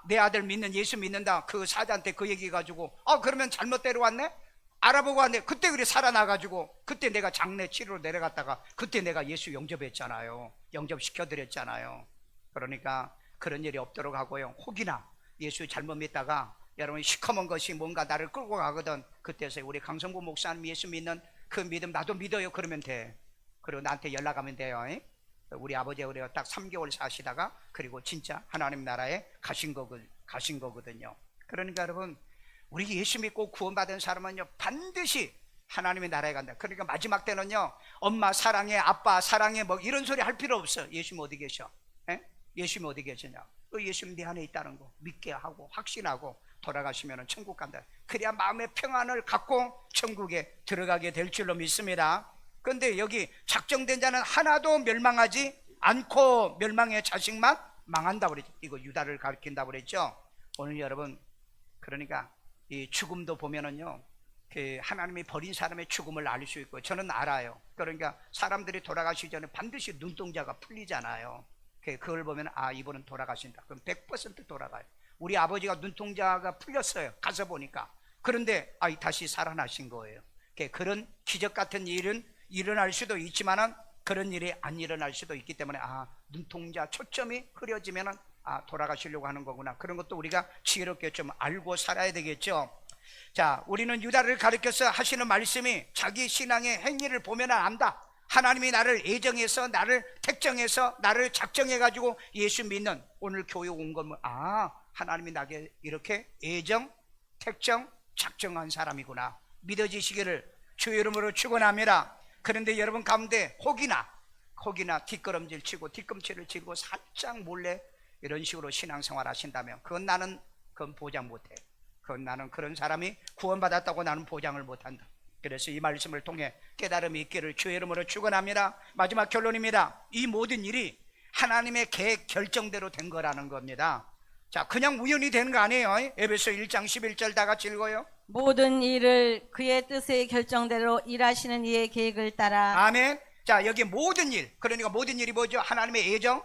내 아들 믿는, 예수 믿는다 그 사자한테 그 얘기 가지고 그러면 잘못 데려왔네? 알아보고 왔네. 그때 그래 살아나가지고 그때 내가 장례 치료로 내려갔다가 그때 내가 예수 영접했잖아요. 영접시켜드렸잖아요. 그러니까 그런 일이 없도록 하고요. 혹이나 예수 잘못 믿다가 여러분 시커먼 것이 뭔가 나를 끌고 가거든. 그때서 우리 강성구 목사님 예수 믿는 그 믿음 나도 믿어요 그러면 돼. 그리고 나한테 연락하면 돼요. 우리 아버지가 그래요. 딱 3개월 사시다가 그리고 진짜 하나님 나라에 가신 거거든요. 그러니까 여러분 우리 예수 믿고 구원받은 사람은요 반드시 하나님의 나라에 간다. 그러니까 마지막 때는요 엄마 사랑해, 아빠 사랑해 뭐 이런 소리 할 필요 없어. 예수님 어디 계셔? 예수님 어디 계시냐? 예수님 내 안에 있다는 거 믿게 하고 확신하고 돌아가시면 천국 간다. 그래야 마음의 평안을 갖고 천국에 들어가게 될 줄로 믿습니다. 그런데 여기 작정된 자는 하나도 멸망하지 않고 멸망의 자식만 망한다고 그랬죠. 이거 유다를 가리킨다고 그랬죠. 오늘 여러분 그러니까 이 죽음도 보면은요 그 하나님이 버린 사람의 죽음을 알 수 있고, 저는 알아요. 그러니까 사람들이 돌아가시기 전에 반드시 눈동자가 풀리잖아요. 그걸 보면 이분은 돌아가신다. 그럼 100% 돌아가요. 우리 아버지가 눈동자가 풀렸어요. 가서 보니까. 그런데 다시 살아나신 거예요. 그런 기적 같은 일은 일어날 수도 있지만은 그런 일이 안 일어날 수도 있기 때문에 눈동자 초점이 흐려지면은 돌아가시려고 하는 거구나. 그런 것도 우리가 지혜롭게 좀 알고 살아야 되겠죠. 자, 우리는 유다를 가르쳐서 하시는 말씀이 자기 신앙의 행위를 보면 안다. 하나님이 나를 애정해서 나를 택정해서 나를 작정해가지고 예수 믿는 오늘 교회 온 거면 하나님이 나게 이렇게 애정, 택정, 작정한 사람이구나 믿어지시기를 주의 이름으로 축원합니다. 그런데 여러분 가운데 혹이나 뒷걸음질 치고 뒤꿈치를 치고 살짝 몰래 이런 식으로 신앙생활 하신다면 그건 보장 못해. 나는 그런 사람이 구원받았다고 나는 보장을 못한다. 그래서 이 말씀을 통해 깨달음이 있기를 주의 이름으로 축원합니다. 마지막 결론입니다. 이 모든 일이 하나님의 계획 결정대로 된 거라는 겁니다. 자, 그냥 우연히 되는 거 아니에요. 에베소 1장 11절 다 같이 읽어요. 모든 일을 그의 뜻의 결정대로 일하시는 이의 계획을 따라. 아멘. 자, 여기 모든 일, 그러니까 모든 일이 뭐죠? 하나님의 애정,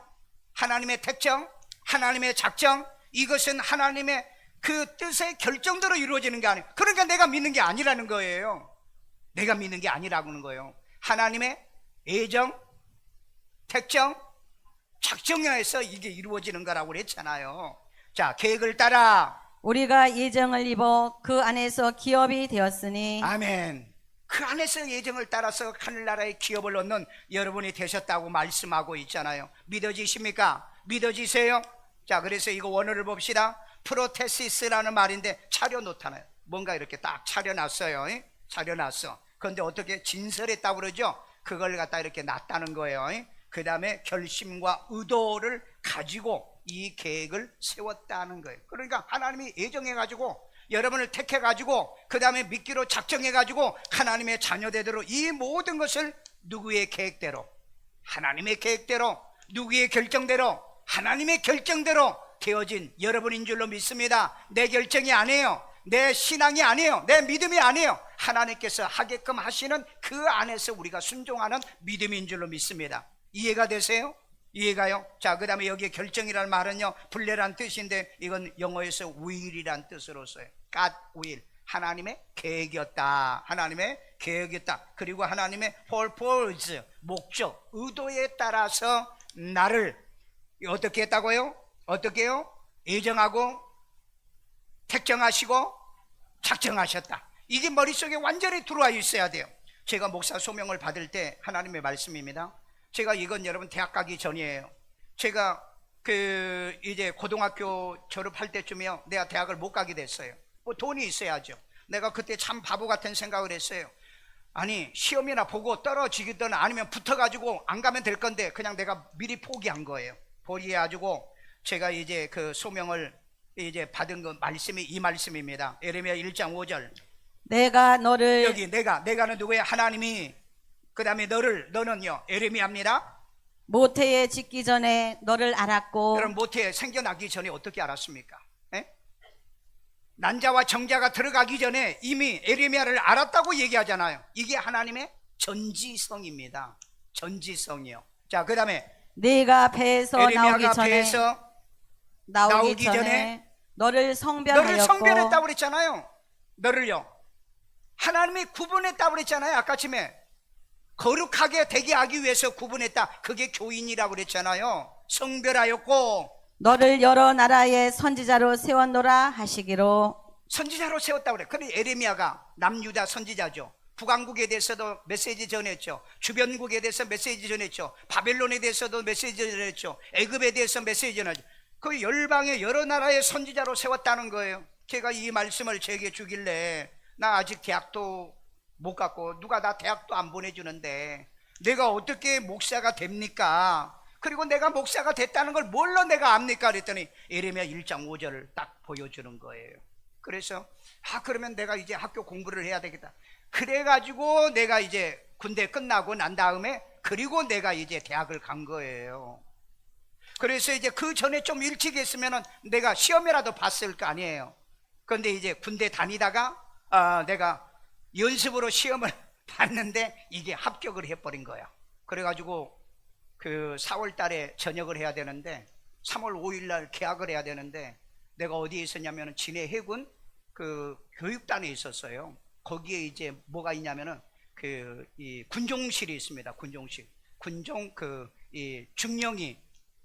하나님의 택정, 하나님의 작정, 이것은 하나님의 그 뜻의 결정대로 이루어지는 게 아니에요. 그러니까 내가 믿는 게 아니라는 거예요. 내가 믿는 게 아니라는 거예요. 하나님의 애정, 택정, 작정에 의해서 이게 이루어지는 거라고 그랬잖아요. 자, 계획을 따라 우리가 예정을 입어 그 안에서 기업이 되었으니. 아멘. 그 안에서 예정을 따라서 하늘나라의 기업을 얻는 여러분이 되셨다고 말씀하고 있잖아요. 믿어지십니까? 믿어지세요? 자, 그래서 이거 원어를 봅시다. 프로테시스라는 말인데 차려놓잖아요. 뭔가 이렇게 딱 차려놨어요. 차려놨어. 그런데 어떻게 진설했다고 그러죠? 그걸 갖다 이렇게 놨다는 거예요. 그 다음에 결심과 의도를 가지고 이 계획을 세웠다는 거예요. 그러니까 하나님이 예정해가지고 여러분을 택해가지고 그 다음에 믿기로 작정해가지고 하나님의 자녀되도록 이 모든 것을 누구의 계획대로, 하나님의 계획대로, 누구의 결정대로, 하나님의 결정대로 되어진 여러분인 줄로 믿습니다. 내 결정이 아니에요. 내 신앙이 아니에요. 내 믿음이 아니에요. 하나님께서 하게끔 하시는 그 안에서 우리가 순종하는 믿음인 줄로 믿습니다. 이해가 되세요? 이해가요? 자, 그 다음에 여기에 결정이라는 말은요, 분례란 뜻인데 이건 영어에서 will이란 뜻으로 써요. God will. 하나님의 계획이었다. 하나님의 계획이었다. 그리고 하나님의 purpose, 목적, 의도에 따라서 나를 어떻게 했다고요? 어떻게요? 예정하고 택정하시고 작정하셨다. 이게 머릿속에 완전히 들어와 있어야 돼요. 제가 목사 소명을 받을 때 하나님의 말씀입니다. 제가 이건 여러분 대학 가기 전이에요. 제가 이제 고등학교 졸업할 때쯤이요, 내가 대학을 못 가게 됐어요. 뭐 돈이 있어야죠. 내가 그때 참 바보 같은 생각을 했어요. 아니, 시험이나 보고 떨어지든 아니면 붙어가지고 안 가면 될 건데 그냥 내가 미리 포기한 거예요. 포기해가지고 제가 이제 그 소명을 이제 받은 그 말씀이 이 말씀입니다. 에레미야 1장 5절. 내가 너를. 여기 내가는 누구예요? 하나님이. 그 다음에 너는요, 에레미야입니다. 모태에 짓기 전에 너를 알았고. 여러분, 모태에 생겨나기 전에 어떻게 알았습니까? 난자와 정자가 들어가기 전에 이미 에레미야를 알았다고 얘기하잖아요. 이게 하나님의 전지성입니다. 전지성이요. 자, 그 다음에 네가 배에서 에레미야가 배에서 나오기 전에 너를 성별하였고. 너를 성별했다고 그랬잖아요. 너를요, 하나님이 구분했다고 그랬잖아요. 아까 아침에 거룩하게 되게 하기 위해서 구분했다. 그게 교인이라고 그랬잖아요. 성별하였고 너를 여러 나라의 선지자로 세웠노라 하시기로. 선지자로 세웠다고 그래. 그래, 에레미야가 남유다 선지자죠. 북왕국에 대해서도 메시지 전했죠. 주변국에 대해서 메시지 전했죠. 바벨론에 대해서도 메시지 전했죠. 애굽에 대해서 메시지 전했죠. 그 열방의 여러 나라의 선지자로 세웠다는 거예요. 제가 이 말씀을 제게 주길래 나 아직 대학도 못 갔고 누가 나 대학도 안 보내주는데 내가 어떻게 목사가 됩니까? 그리고 내가 목사가 됐다는 걸 뭘로 내가 압니까? 그랬더니 에레미야 1장 5절을 딱 보여주는 거예요. 그래서 그러면 내가 이제 학교 공부를 해야 되겠다. 그래가지고 내가 이제 군대 끝나고 난 다음에 그리고 내가 이제 대학을 간 거예요. 그래서 이제 그 전에 좀 일찍 했으면은 내가 시험이라도 봤을 거 아니에요. 그런데 이제 군대 다니다가 내가 연습으로 시험을 봤는데 이게 합격을 해버린 거야. 그래가지고 그 4월 달에 전역을 해야 되는데 3월 5일 날 개학을 해야 되는데 내가 어디에 있었냐면 진해 해군 그 교육단에 있었어요. 거기에 이제 뭐가 있냐면은 그 이 군종실이 있습니다. 군종실. 군종 그 이 중령이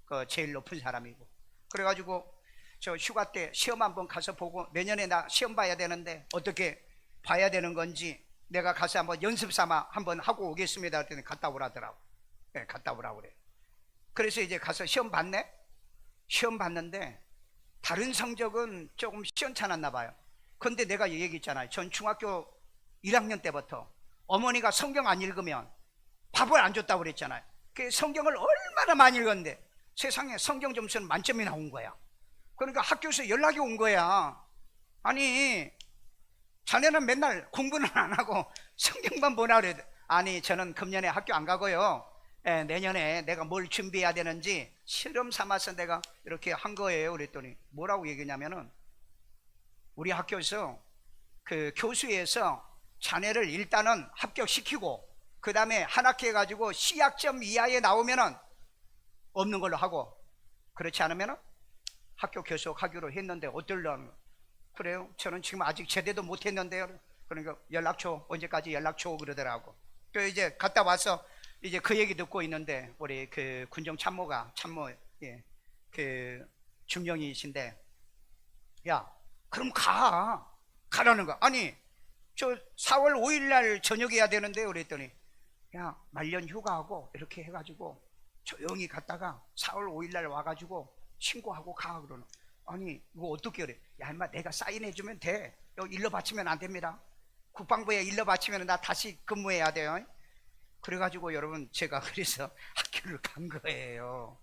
그 제일 높은 사람이고. 그래가지고 저 휴가 때 시험 한번 가서 보고 내년에 나 시험 봐야 되는데 어떻게 봐야 되는 건지 내가 가서 한번 연습 삼아 한번 하고 오겠습니다. 그랬더니 갔다 오라더라고. 네, 갔다 오라고 그래. 그래서 이제 가서 시험 봤네. 시험 봤는데 다른 성적은 조금 시원찮았나 봐요. 근데 내가 얘기했잖아요. 전 중학교 1학년 때부터 어머니가 성경 안 읽으면 밥을 안 줬다고 그랬잖아요. 그 성경을 얼마나 많이 읽었는데 세상에 성경 점수는 만점이 나온 거야. 그러니까 학교에서 연락이 온 거야. 아니 자네는 맨날 공부는 안 하고 성경만 보나 그래. 아니 저는 금년에 학교 안 가고요. 내년에 내가 뭘 준비해야 되는지 실험 삼아서 내가 이렇게 한 거예요. 그랬더니 뭐라고 얘기냐면은 우리 학교에서 그 교수에서 자네를 일단은 합격시키고 그 다음에 한 학기 해가지고 C학점 이하에 나오면은 없는 걸로 하고 그렇지 않으면은 학교 계속하기로 했는데 어떨려나. 그래요? 저는 지금 아직 제대도 못했는데요. 그러니까 연락처 언제까지 연락처 그러더라고. 그 이제 갔다 와서 이제 그 얘기 듣고 있는데 우리 그 군정 참모가 그 중령이신데 야 그럼 가라는 거. 아니 저 4월 5일 날 저녁 해야 되는데 그랬더니 야 말년 휴가하고 이렇게 해가지고 조용히 갔다가 4월 5일 날 와가지고 신고하고 가 그러는. 아니 이거 어떻게 그래. 야 인마 내가 사인해주면 돼. 여기 일러 바치면 안 됩니다. 국방부에 일러 바치면 나 다시 근무해야 돼요. 그래가지고 여러분 제가 그래서 학교를 간 거예요.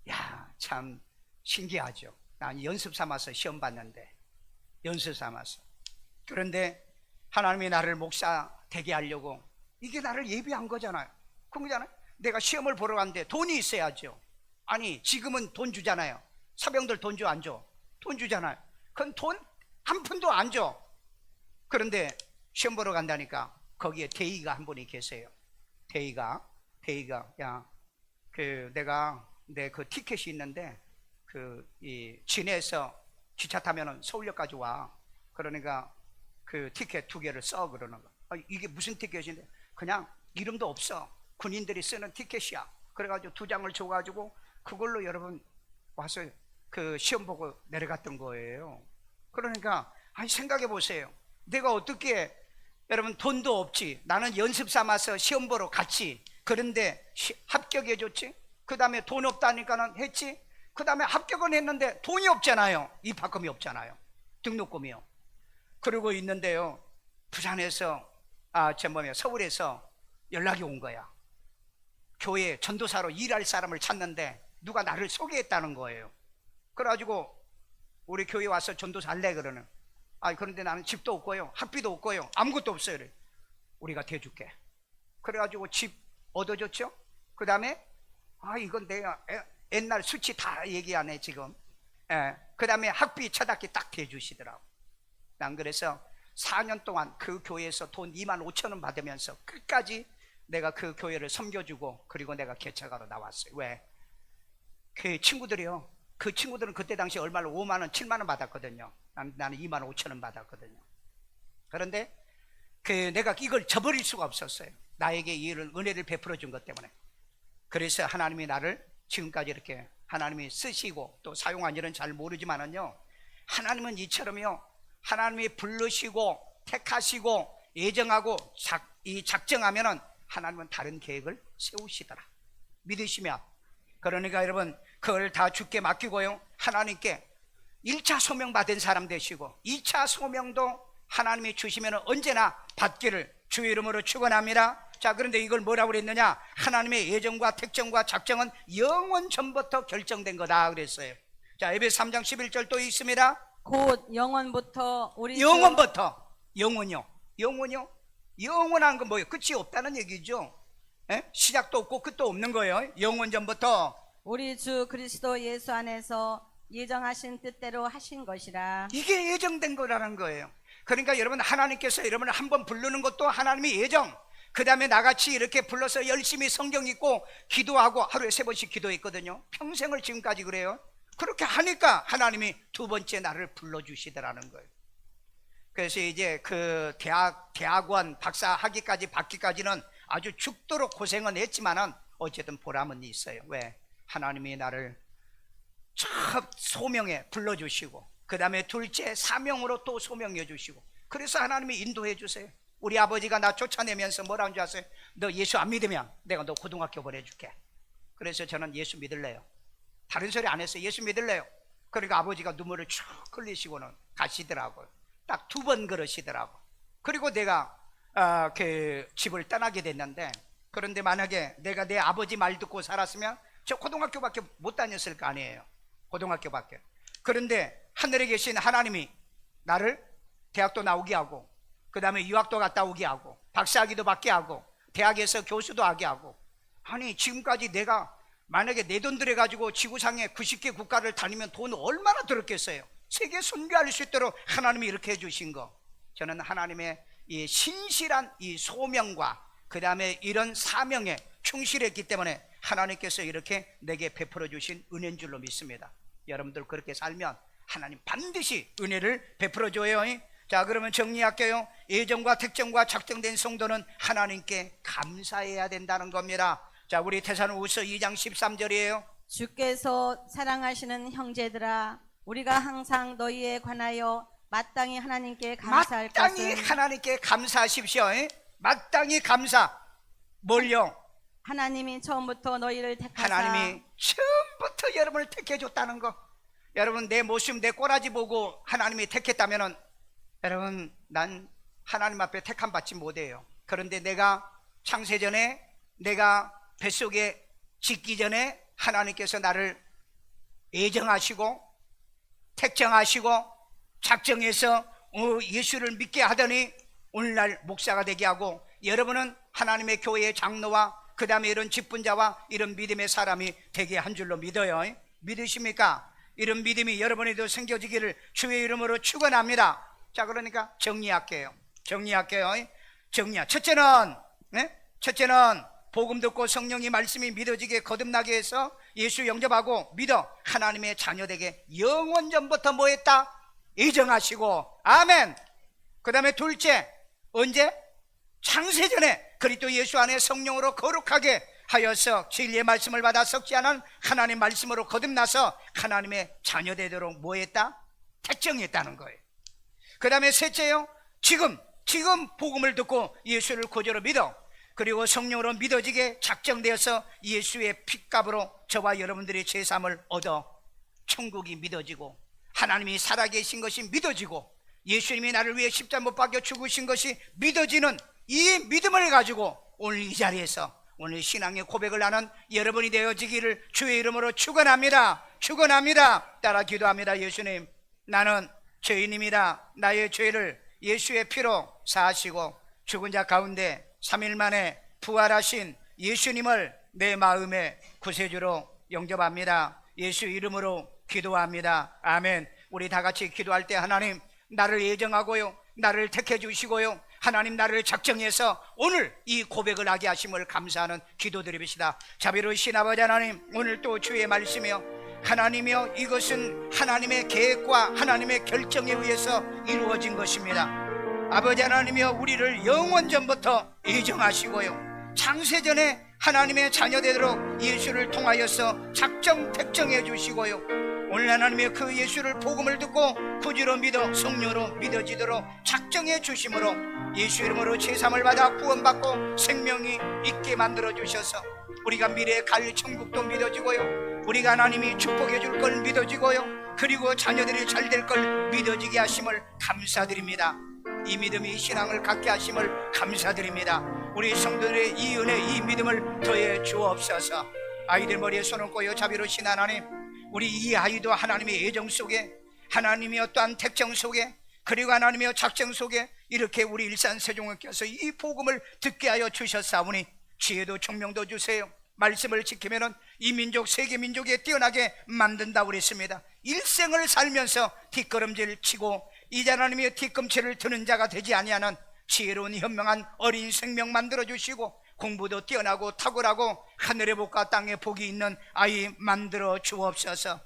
야 참 신기하죠. 난 연습 삼아서 시험 봤는데 연습 삼아서. 그런데 하나님이 나를 목사 되게 하려고 이게 나를 예비한 거잖아요. 그런 거잖아요. 내가 시험을 보러 갔는데 돈이 있어야죠. 아니 지금은 돈 주잖아요. 사병들 돈 줘 안 줘? 돈 주잖아요. 그건 돈 한 푼도 안 줘. 그런데 시험 보러 간다니까 거기에 대의가 한 분이 계세요. 대의가 야 그 내가 내 그 티켓이 있는데 그 이 진해에서 기차 타면은 서울역까지 와. 그러니까 그 티켓 2개를 써 그러는 거. 이게 무슨 티켓인데? 그냥 이름도 없어. 군인들이 쓰는 티켓이야. 그래가지고 2장을 줘가지고 그걸로 여러분 와서 그 시험 보고 내려갔던 거예요. 그러니까 아니 생각해 보세요. 내가 어떻게 여러분 돈도 없지. 나는 연습 삼아서 시험 보러 갔지. 그런데 합격해 줬지. 그 다음에 돈 없다니까는 했지. 그 다음에 합격은 했는데 돈이 없잖아요. 입학금이 없잖아요. 등록금이요. 그러고 있는데요. 부산에서 서울에서 연락이 온 거야. 교회 전도사로 일할 사람을 찾는데 누가 나를 소개했다는 거예요. 그래가지고 우리 교회 와서 전도사 할래 그러는. 그런데 나는 집도 없고요 학비도 없고요 아무것도 없어요. 그래. 우리가 대줄게. 그래가지고 집 얻어줬죠. 그 다음에 이건 내가 옛날 수치 다 얘기하네 지금. 그 다음에 학비 처닥기 딱 대주시더라고. 난 그래서 4년 동안 그 교회에서 돈 25,000원 받으면서 끝까지 내가 그 교회를 섬겨주고 그리고 내가 개척하러 나왔어요. 왜? 그 친구들이요. 그 친구들은 그때 당시 얼마로 5만원 7만원 받았거든요. 나는 25,000원 받았거든요. 그런데 내가 이걸 저버릴 수가 없었어요. 나에게 이 은혜를 베풀어 준 것 때문에. 그래서 하나님이 나를 지금까지 이렇게 하나님이 쓰시고 또 사용한 일은 잘 모르지만은요, 하나님은 이처럼요, 하나님이 부르시고 택하시고 예정하고 작정하면은 하나님은 다른 계획을 세우시더라. 믿으시면. 그러니까 여러분 그걸 다 주께 맡기고요, 하나님께 1차 소명 받은 사람 되시고 2차 소명도 하나님이 주시면 언제나 받기를 주의 이름으로 축원합니다. 자, 그런데 이걸 뭐라고 그랬느냐? 하나님의 예정과 택정과 작정은 영원 전부터 결정된 거다 그랬어요. 자, 에베소 3장 11절 또 있습니다. 곧 영원부터 우리 영원부터. 영원이요. 영원이요? 영원한 건 뭐예요? 끝이 없다는 얘기죠. 시작도 없고 끝도 없는 거예요. 영원 전부터 우리 주 그리스도 예수 안에서 예정하신 뜻대로 하신 것이라. 이게 예정된 거라는 거예요. 그러니까 여러분, 하나님께서 여러분을 한번 부르는 것도 하나님의 예정. 그 다음에 나같이 이렇게 불러서 열심히 성경 읽고 기도하고 하루에 3번씩 기도했거든요. 평생을 지금까지 그래요. 그렇게 하니까 하나님이 두 번째 나를 불러주시더라는 거예요. 그래서 이제 그 대학원 박사 학위까지 받기까지는 아주 죽도록 고생은 했지만은 어쨌든 보람은 있어요. 왜? 하나님이 나를 첫 소명에 불러주시고, 그 다음에 둘째 사명으로 또 소명해 주시고, 그래서 하나님이 인도해 주세요. 우리 아버지가 나 쫓아내면서 뭐라는 줄 아세요? 너 예수 안 믿으면 내가 너 고등학교 보내줄게. 그래서 저는 예수 믿을래요. 다른 소리 안 했어요. 예수 믿을래요. 그러니까 아버지가 눈물을 쭉 흘리시고는 가시더라고요. 딱 2번 그러시더라고. 그리고 내가 그 집을 떠나게 됐는데, 그런데 만약에 내가 내 아버지 말 듣고 살았으면 저 고등학교밖에 못 다녔을 거 아니에요. 고등학교밖에. 그런데 하늘에 계신 하나님이 나를 대학도 나오게 하고, 그 다음에 유학도 갔다 오게 하고, 박사학위도 받게 하고, 대학에서 교수도 하게 하고, 아니 지금까지 내가 만약에 내 돈 들여가지고 지구상에 90개 국가를 다니면 돈 얼마나 들었겠어요. 세계 선교할 수 있도록 하나님이 이렇게 해주신 거, 저는 하나님의 이 신실한 이 소명과 그 다음에 이런 사명에 충실했기 때문에 하나님께서 이렇게 내게 베풀어 주신 은혜인 줄로 믿습니다. 여러분들 그렇게 살면 하나님 반드시 은혜를 베풀어 줘요. 자, 그러면 정리할게요. 예정과 택정과 작정된 성도는 하나님께 감사해야 된다는 겁니다. 자, 우리 데살로니가후서 2장 13절이에요 주께서 사랑하시는 형제들아, 우리가 항상 너희에 관하여 마땅히 하나님께 감사할 마땅히 것은 하나님께 감사하십시오. 마땅히 감사. 뭘요? 하나님이 처음부터 너희를 택하사 하나님이 처음부터 여러분을 택해줬다는 거. 여러분 내 모습 내 꼬라지 보고 하나님이 택했다면은 여러분 난 하나님 앞에 택함 받지 못해요. 그런데 내가 창세전에 내가 뱃속에 짓기 전에 하나님께서 나를 예정하시고 택정하시고 작정해서 예수를 믿게 하더니 오늘날 목사가 되게 하고, 여러분은 하나님의 교회의 장로와 그 다음에 이런 직분자와 이런 믿음의 사람이 되게 한 줄로 믿어요. 믿으십니까? 이런 믿음이 여러분에도 생겨지기를 주의 이름으로 축원합니다. 자, 그러니까 정리할게요. 첫째는 복음 듣고 성령이 말씀이 믿어지게 거듭나게 해서 예수 영접하고 믿어 하나님의 자녀되게 영원전부터 뭐 했다? 예정하시고. 아멘. 그 다음에 둘째, 언제? 창세전에 그리스도 예수 안에 성령으로 거룩하게 하여서 진리의 말씀을 받아 썩지 않은 하나님의 말씀으로 거듭나서 하나님의 자녀되도록 뭐 했다? 택정했다는 거예요. 그 다음에 셋째요, 지금 복음을 듣고 예수를 구주로 믿어, 그리고 성령으로 믿어지게 작정되어서 예수의 핏값으로 저와 여러분들의 죄사함을 얻어 천국이 믿어지고, 하나님이 살아계신 것이 믿어지고, 예수님이 나를 위해 십자가 못 박혀 죽으신 것이 믿어지는 이 믿음을 가지고 오늘 이 자리에서 오늘 신앙의 고백을 하는 여러분이 되어지기를 주의 이름으로 축원합니다. 따라 기도합니다. 예수님, 나는 죄인입니다. 나의 죄를 예수의 피로 사하시고 죽은 자 가운데 3일 만에 부활하신 예수님을 내 마음의 구세주로 영접합니다. 예수 이름으로 기도합니다. 아멘. 우리 다 같이 기도할 때 하나님 나를 예정하고요, 나를 택해 주시고요, 하나님 나를 작정해서 오늘 이 고백을 하게 하심을 감사하는 기도드립시다. 자비로우신 아버지 하나님, 오늘 또 주의 말씀이요 하나님이여, 이것은 하나님의 계획과 하나님의 결정에 의해서 이루어진 것입니다. 아버지 하나님이여, 우리를 영원전부터 예정하시고요, 창세전에 하나님의 자녀되도록 예수를 통하여서 작정 택정해 주시고요, 오늘 하나님의 그 예수를 복음을 듣고 구주로 믿어 성령으로 믿어지도록 작정해 주심으로 예수 이름으로 제사함을 받아 구원받고 생명이 있게 만들어 주셔서 우리가 미래에 갈 천국도 믿어지고요, 우리가 하나님이 축복해 줄 걸 믿어지고요, 그리고 자녀들이 잘 될 걸 믿어지게 하심을 감사드립니다. 이 믿음이 신앙을 갖게 하심을 감사드립니다. 우리 성도들의 이 은혜, 이 믿음을 더해 주옵소서. 아이들 머리에 손을 얹고 자비로우신 하나님, 우리 이 아이도 하나님의 예정 속에, 하나님의 어떠한 택정 속에, 그리고 하나님의 작정 속에 이렇게 우리 일산세종교께서 이 복음을 듣게 하여 주셨사오니 지혜도 총명도 주세요. 말씀을 지키면은 이 민족 세계 민족에 뛰어나게 만든다 그랬습니다. 일생을 살면서 뒷걸음질 치고 이제 하나님의 뒤꿈치를 드는 자가 되지 아니하는 지혜로운 현명한 어린 생명 만들어 주시고, 공부도 뛰어나고 탁월하고 하늘의 복과 땅의 복이 있는 아이 만들어 주옵소서.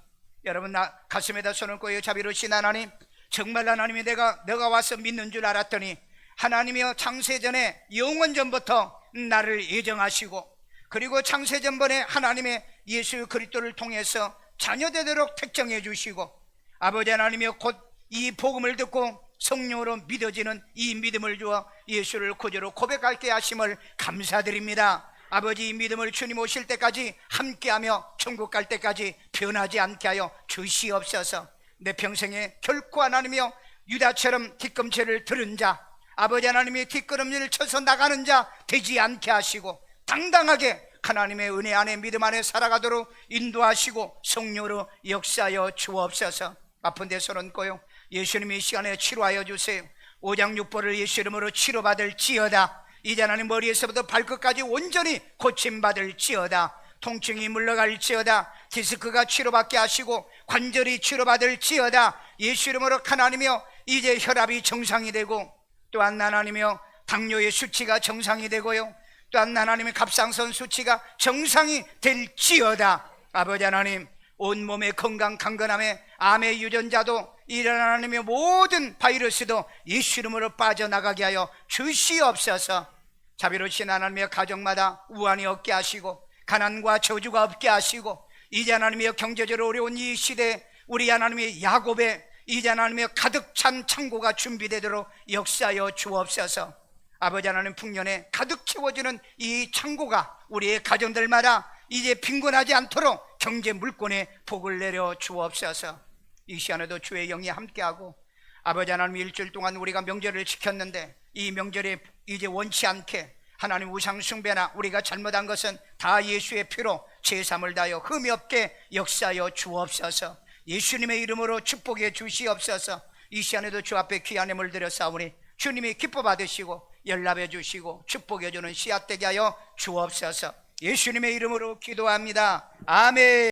여러분, 나 가슴에다 손을 꽂여 자비로우신 하나님, 정말 하나님이 내가 와서 믿는 줄 알았더니 하나님이여, 창세전에 영원전부터 나를 예정하시고, 그리고 창세전번에 하나님의 예수 그리스도를 통해서 자녀되도록 택정해 주시고, 아버지 하나님이여, 곧 이 복음을 듣고 성령으로 믿어지는 이 믿음을 주어 예수를 구주로 고백하게 하심을 감사드립니다. 아버지, 이 믿음을 주님 오실 때까지 함께하며 천국 갈 때까지 변하지 않게 하여 주시옵소서. 내 평생에 결코 하나님이여, 유다처럼 뒤꿈치를 들은 자, 아버지 하나님이 뒷걸음질 쳐서 나가는 자 되지 않게 하시고, 당당하게 하나님의 은혜 안에 믿음 안에 살아가도록 인도하시고 성령으로 역사하여 주옵소서. 아픈 데 손 얹고요, 예수님이 이 시간에 치료하여 주세요. 5장 6보를 예수 이름으로 치료받을 지어다. 이제 하나님 머리에서부터 발끝까지 온전히 고침받을 지어다. 통증이 물러갈 지어다. 디스크가 치료받게 하시고 관절이 치료받을 지어다. 예수 이름으로 하나님이여, 이제 혈압이 정상이 되고, 또한 하나님이여, 당뇨의 수치가 정상이 되고요, 또한 하나님의 갑상선 수치가 정상이 될 지어다. 아버지 하나님, 온몸의 건강 강건함에 암의 유전자도 이런 하나님의 모든 바이러스도 예수 이름으로 빠져나가게 하여 주시옵소서. 자비로우신 하나님의 가정마다 우환이 없게 하시고 가난과 저주가 없게 하시고, 이제 하나님의 경제적으로 어려운 이 시대에 우리 하나님의 야곱의 이제 하나님의 가득 찬 창고가 준비되도록 역사하여 주옵소서. 아버지 하나님, 풍년에 가득 채워지는 이 창고가 우리의 가정들마다 이제 빈곤하지 않도록 경제 물권에 복을 내려 주옵소서. 이 시간에도 주의 영이 함께하고, 아버지 하나님, 일주일 동안 우리가 명절을 지켰는데 이 명절에 이제 원치 않게 하나님 우상 숭배나 우리가 잘못한 것은 다 예수의 피로 제삼을 다하여 흠이 없게 역사하여 주옵소서. 예수님의 이름으로 축복해 주시옵소서. 이 시간에도 주 앞에 귀한 예물 드려 싸우니 주님이 기뻐 받으시고 연락해 주시고 축복해 주는 씨앗 되게 하여 주옵소서. 예수님의 이름으로 기도합니다. 아멘.